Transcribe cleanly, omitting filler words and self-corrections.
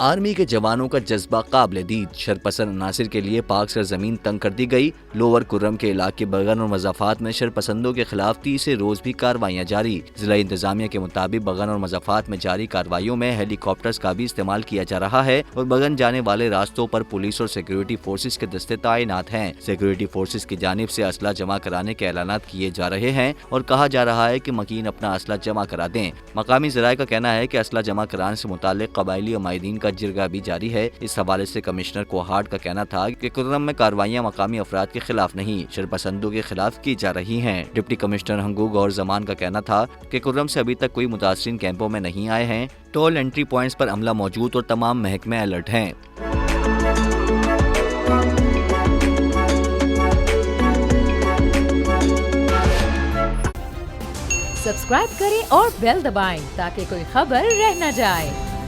Army کے جوانوں کا جذبہ قابل دید، شرپسند عناصر کے لیے پاک سرزمین تنگ کر دی گئی۔ لوور کرم کے علاقے بغن اور مضافات میں شرپسندوں کے خلاف تیسرے روز بھی کارروائیاں جاری۔ ضلع انتظامیہ کے مطابق بغن اور مضافات میں جاری کارروائیوں میں ہیلی کاپٹرز کا بھی استعمال کیا جا رہا ہے اور بغن جانے والے راستوں پر پولیس اور سیکیورٹی فورسز کے دستے تعینات ہیں۔ سیکیورٹی فورسز کی جانب سے اسلحہ جمع کرانے کے اعلانات کیے جا رہے ہیں اور کہا جا رہا ہے کہ مکین اپنا اسلحہ جمع کرا دیں۔ مقامی ذرائع کا کہنا ہے کہ اسلحہ جمع کرانے سے متعلق قبائلی عمائدین کا جرگہ بھی جاری ہے۔ اس حوالے سے کمشنر کوہاٹ کا کہنا تھا کہ کرم میں کارروائیاں مقامی افراد کے خلاف نہیں، شرپسندوں کے خلاف کی جا رہی ہیں۔ ڈپٹی کمشنر ہنگو گور زمان کا کہنا تھا کہ کرم سے ابھی تک کوئی متاثرین کیمپوں میں نہیں آئے ہیں۔ ٹول انٹری پوائنٹس پر عملہ موجود اور تمام محکمے الرٹ ہیں۔ سبسکرائب کریں اور بیل دبائیں تاکہ کوئی خبر رہ نہ جائے۔